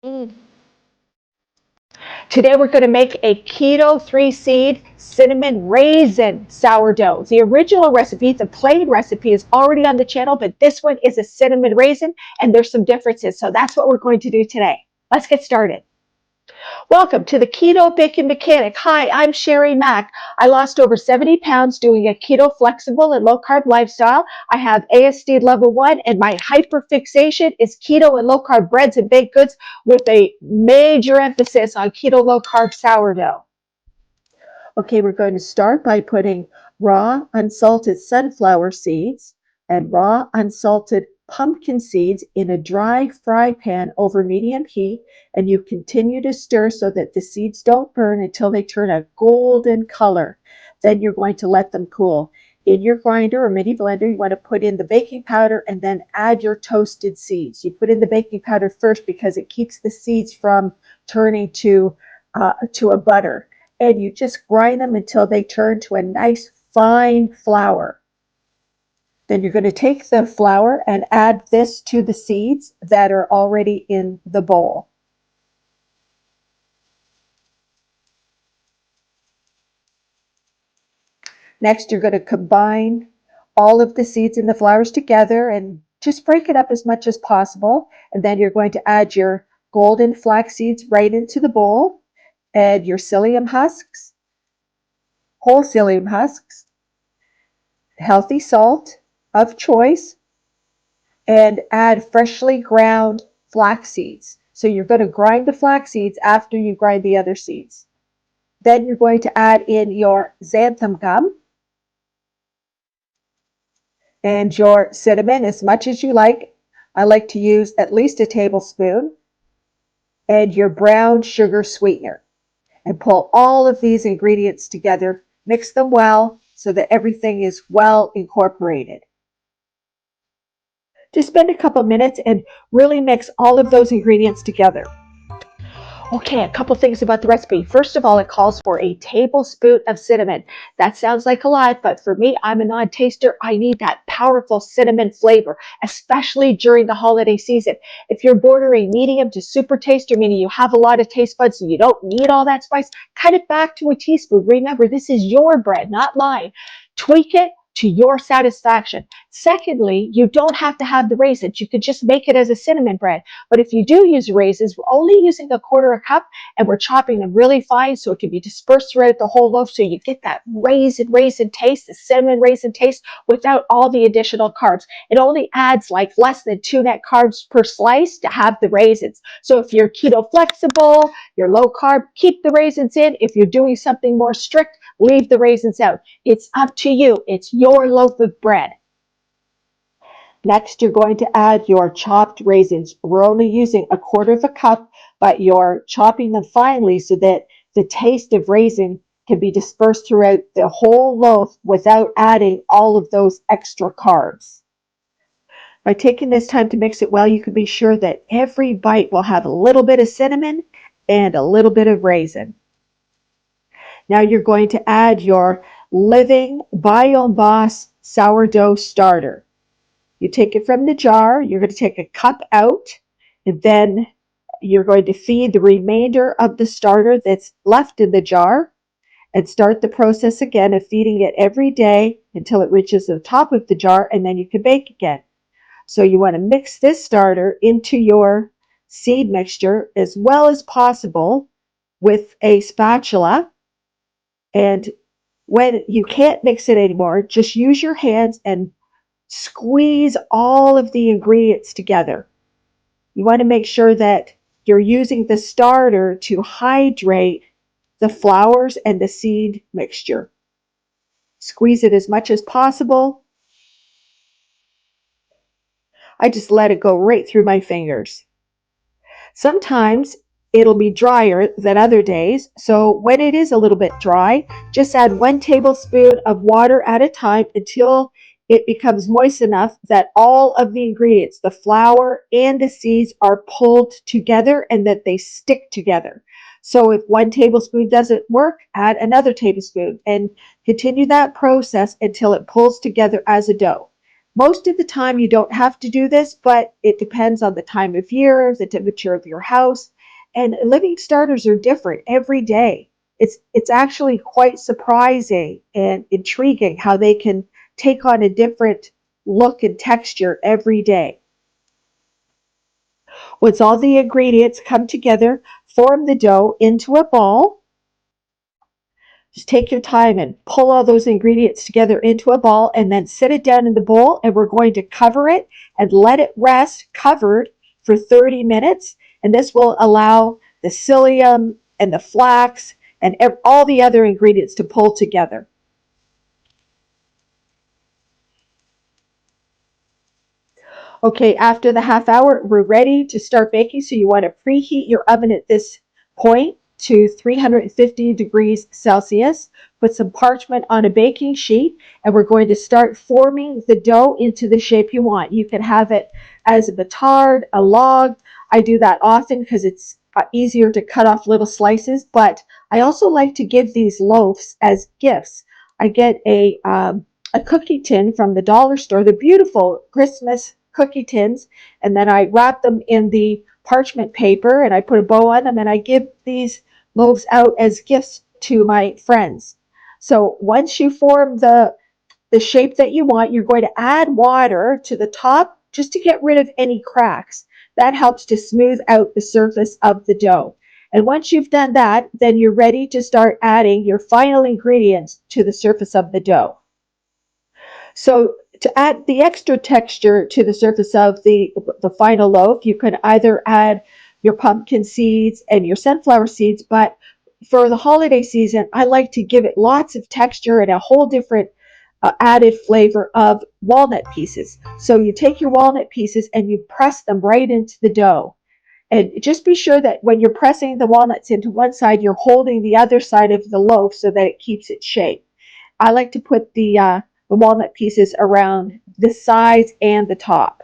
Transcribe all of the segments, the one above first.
Mm. Today we're going to make a keto 3-seed cinnamon raisin sourdough. The original recipe, the plain recipe, is already on the channel, but this one is a cinnamon raisin and there's some differences. So that's what we're going to do today. Let's get started. Welcome to the Keto Bacon Mechanic. Hi, I'm Sherry Mack. I lost over 70 pounds doing a keto flexible and low-carb lifestyle. I have ASD level 1, and my hyperfixation is keto and low-carb breads and baked goods with a major emphasis on keto low-carb sourdough. Okay, we're going to start by putting raw unsalted sunflower seeds and raw unsalted pumpkin seeds in a dry fry pan over medium heat, and you continue to stir so that the seeds don't burn until they turn a golden color. Then you're going to let them cool. In your grinder or mini blender, you want to put in the baking powder and then add your toasted seeds. You put in the baking powder first because it keeps the seeds from turning to a butter, and you just grind them until they turn to a nice fine flour. Then you're going to take the flour and add this to the seeds that are already in the bowl. Next, you're going to combine all of the seeds and the flours together and just break it up as much as possible. And then you're going to add your golden flax seeds right into the bowl, add your psyllium husks, whole psyllium husks, healthy salt of choice, and add freshly ground flax seeds. So you're going to grind the flax seeds after you grind the other seeds. Then you're going to add in your xanthan gum and your cinnamon as much as you like. I like to use at least a tablespoon, and your brown sugar sweetener. And pull all of these ingredients together, mix them well so that everything is well incorporated. Just spend a couple minutes and really mix all of those ingredients together. Okay, a couple things about the recipe. First of all, it calls for a tablespoon of cinnamon. That sounds like a lot, but for me, I'm a non-taster. I need that powerful cinnamon flavor, especially during the holiday season. If you're bordering medium to super taster, meaning you have a lot of taste buds and you don't need all that spice, cut it back to a teaspoon. Remember, this is your bread, not mine. Tweak it to your satisfaction. Secondly, you don't have to have the raisins. You could just make it as a cinnamon bread. But if you do use raisins, we're only using a quarter a cup, and we're chopping them really fine so it can be dispersed throughout the whole loaf, so you get that raisin taste, the cinnamon raisin taste, without all the additional carbs. It only adds like less than 2 net carbs per slice to have the raisins. So if you're keto flexible, you're low carb, keep the raisins in. If you're doing something more strict, leave the raisins out. It's up to you. It's your loaf of bread. Next, you're going to add your chopped raisins. We're only using a quarter of a cup, but you're chopping them finely so that the taste of raisin can be dispersed throughout the whole loaf without adding all of those extra carbs. By taking this time to mix it well, you can be sure that every bite will have a little bit of cinnamon and a little bit of raisin. Now you're going to add your Living Bio-Boss Sourdough Starter. You take it from the jar, you're going to take a cup out, and then you're going to feed the remainder of the starter that's left in the jar and start the process again of feeding it every day until it reaches the top of the jar, and then you can bake again. So you want to mix this starter into your seed mixture as well as possible with a spatula. And when you can't mix it anymore, just use your hands and squeeze all of the ingredients together. You want to make sure that you're using the starter to hydrate the flours and the seed mixture. Squeeze it as much as possible. I just let it go right through my fingers. Sometimes it'll be drier than other days, so when it is a little bit dry, just add 1 tablespoon of water at a time until it becomes moist enough that all of the ingredients, the flour and the seeds, are pulled together and that they stick together. So if 1 tablespoon doesn't work, add another tablespoon and continue that process until it pulls together as a dough. Most of the time you don't have to do this, but it depends on the time of year, the temperature of your house, and living starters are different every day. It's actually quite surprising and intriguing how they can take on a different look and texture every day. Once all the ingredients come together, form the dough into a ball. Just take your time and pull all those ingredients together into a ball and then set it down in the bowl, and we're going to cover it and let it rest covered for 30 minutes. And this will allow the psyllium and the flax and all the other ingredients to pull together. Okay, after the half hour, we're ready to start baking. So you want to preheat your oven at this point to 350 degrees Celsius. Put some parchment on a baking sheet, and we're going to start forming the dough into the shape you want. You can have it as a batard, a log. I do that often because it's easier to cut off little slices, but I also like to give these loaves as gifts. I get a cookie tin from the dollar store, the beautiful Christmas cookie tins, and then I wrap them in the parchment paper and I put a bow on them and I give these loaves out as gifts to my friends. So once you form the shape that you want, you're going to add water to the top just to get rid of any cracks. That helps to smooth out the surface of the dough. And once you've done that, then you're ready to start adding your final ingredients to the surface of the dough. So to add the extra texture to the surface of the final loaf, you can either add your pumpkin seeds and your sunflower seeds, but for the holiday season, I like to give it lots of texture and a whole different added flavor of walnut pieces. So you take your walnut pieces and you press them right into the dough. And just be sure that when you're pressing the walnuts into one side, you're holding the other side of the loaf so that it keeps its shape. I like to put the walnut pieces around the sides and the top.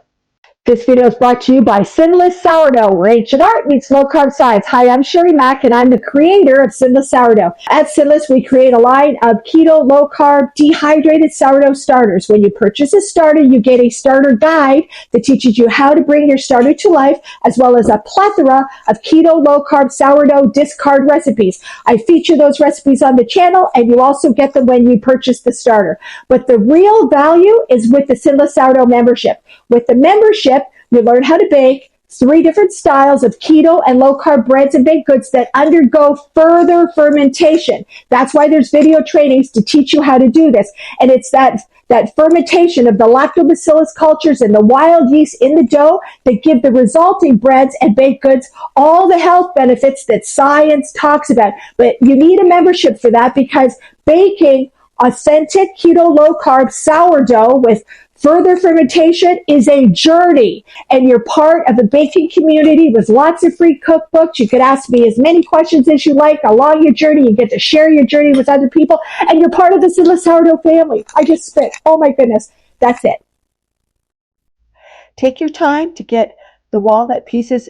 This video is brought to you by Sinless Sourdough, where ancient art meets low-carb science. Hi, I'm Sherry Mack, and I'm the creator of Sinless Sourdough. At Sinless, we create a line of keto, low-carb, dehydrated sourdough starters. When you purchase a starter, you get a starter guide that teaches you how to bring your starter to life, as well as a plethora of keto, low-carb, sourdough discard recipes. I feature those recipes on the channel, and you also get them when you purchase the starter. But the real value is with the Sinless Sourdough membership. With the membership, you learn how to bake 3 different styles of keto and low-carb breads and baked goods that undergo further fermentation. That's why there's video trainings to teach you how to do this. And it's that fermentation of the lactobacillus cultures and the wild yeast in the dough that give the resulting breads and baked goods all the health benefits that science talks about. But you need a membership for that, because baking authentic keto low-carb sourdough with further fermentation is a journey, and you're part of a baking community with lots of free cookbooks. You could ask me as many questions as you like along your journey. You get to share your journey with other people, and you're part of the Sinless Sourdough family. I just spit. Oh my goodness. That's it. Take your time to get the walnut pieces,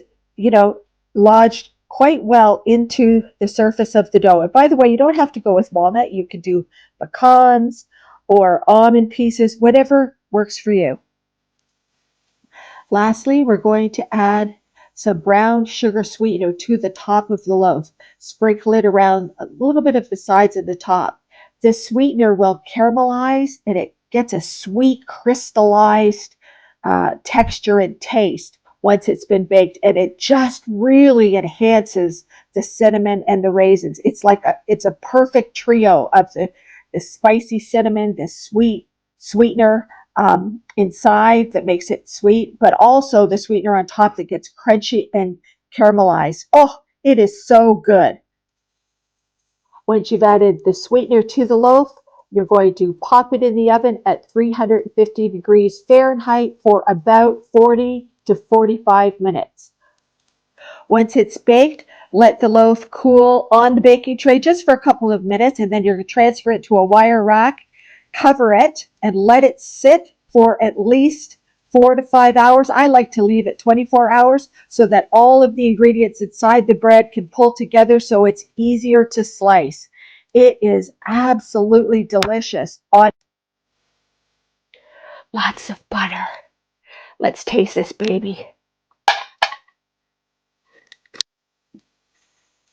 lodged quite well into the surface of the dough. And by the way, you don't have to go with walnut. You could do pecans or almond pieces, whatever works for you. Lastly, we're going to add some brown sugar sweetener to the top of the loaf. Sprinkle it around a little bit of the sides and the top. This sweetener will caramelize, and it gets a sweet crystallized texture and taste once it's been baked, and it just really enhances the cinnamon and the raisins. It's a perfect trio of the spicy cinnamon, the sweetener inside that makes it sweet, but also the sweetener on top that gets crunchy and caramelized. Oh, it is so good. Once you've added the sweetener to the loaf, you're going to pop it in the oven at 350 degrees Fahrenheit for about 40 to 45 minutes. Once it's baked, let the loaf cool on the baking tray just for a couple of minutes, and then you're going to transfer it to a wire rack, cover it, and let it sit for at least 4 to 5 hours. I like to leave it 24 hours so that all of the ingredients inside the bread can pull together so it's easier to slice. It is absolutely delicious. Lots of butter. Let's taste this baby.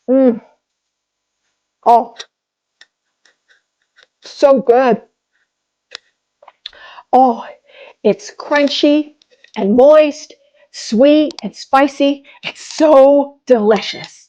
Mmm. Oh, so good. Oh, it's crunchy and moist, sweet and spicy. It's so delicious.